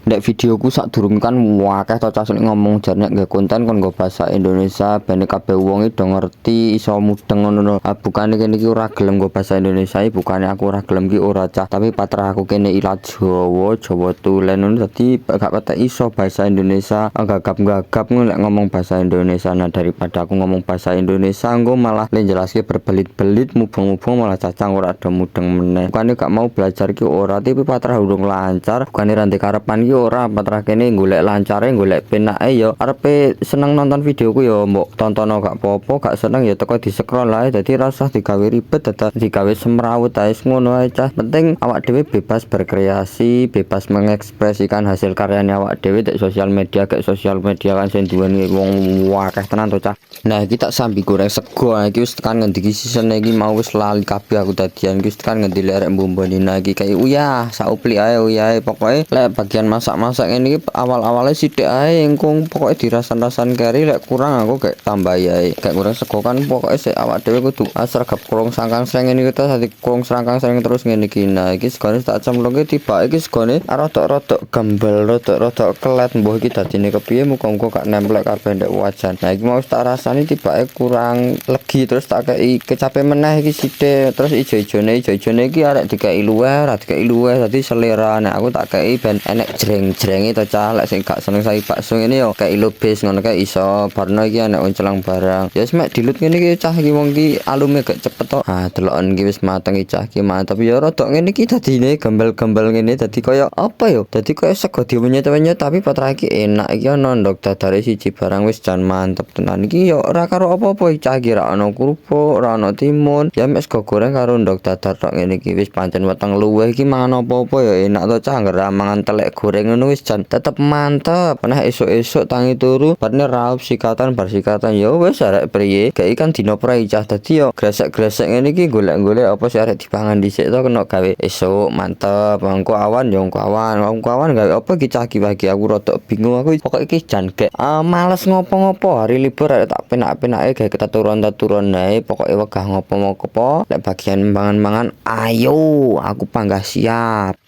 Ndek videoku sadurunge kan akeh to cah ngomong jarne nggih konten kon nggo bahasa Indonesia ben kabeh wong do ngerti iso mudeng ngono lho. Bukane kene iki ora gelem nggo bahasa Indonesia, bukane aku ora gelem ki ora cah, tapi patrah aku kene ilat Jawa, Jawa tulen ngono dadi gak patek iso bahasa Indonesia, gagap-gagap lek ngomong bahasa Indonesia. Nah daripada aku ngomong bahasa Indonesia engko malah le jelaske berbelit-belit mubeng-mubeng malah cacang ora do mudeng meneh. Bukane gak mau belajar ki ora, tapi patrah urung lancar, bukane ra karepan ora patrah kene golek lancare golek penake ya arepe seneng nonton videoku ya mbok tontono gak apa-apa, gak seneng ya teko di scroll ae. Dadi ra usah digawe ribet, dadak digawe semrawut ae ngono ae cah. Penting awak dhewe bebas berkreasi, bebas mengekspresikan hasil karyanya awak dhewe di sosial media. Kayak sosial media kan sing duweni wong akeh tenan to cah. Nah iki tak sambi goreng sego iki wis tekan ngendi iki season iki mau wis lali kabeh aku dadian iki wis tekan ngendi lek mbumboni iki kayak uyah saupli ae uyah pokoke lek bagian masak-masak ini awal-awalnya sidik ae engko pokoknya dirasan-rasan kari lek kurang aku kayak tambah ae kayak kurang sego kan pokoknya sik awak dhewe kudu sregep kurung sangkang sreng ini kita tadi kurung sangkang sreng terus ngene iki. Nah iki segone tak cemplungke tiba iki segone rada-rada gembel rada-rada kelet mbuh iki dadine kepiye muga-muga gak nempel kabeh ndek wajan. Nah iki mau tak rasani tibake kurang legi terus tak kei kecape meneh iki sithik terus ijo-ijone iki arek dikei luwih ora dikei luwih dadi selera. Nek aku tak kei ben enek jreng-jrenge to cah lek sing gak seneng sai bakso ngene yo kayak lobes ngono kae iso barno iki enek oncelang barang ya wis mek dilut ngene iki cah iki wong iki alume gak cepet to. Deloken iki wis mateng iki cah iki mantep ya rada ngene iki dadine gembel-gembel ngene dadi koyo apa yo dadi koyo sego diwenyet-wenyet tapi patra iki enak iki ono ndok dadare siji barang wis jan mantep tenan iki yo ora karo apa-apa cah iki ra ono kerupuk ora ono timun ya mek sego goreng karo ndok dadar tok ngene iki wis pancen weteng luwih iki mangan apa-apa ya enak to cah ngger mangan telek goreng ngono wis jan tetep mantep. Nah esuk-esuk tangi turu barne raup sikatan bar sikatan ya wis arek priye gak ikan dino prai cah dadi yo gresek-gresek ngene iki golek-golek apa sih arek dipangan dhisik to kena gawe esuk mantep. Mangko awan yo awan gawe apa iki cah iki bagi aku rada bingung aku pokoke iki jan gek males ngopo-ngopo hari libur arek tak penak-penake gawe ketaturan-taturan ae pokoke wegah ngopo-ngopo lek bagian mangan-mangan ayo aku panggah siap.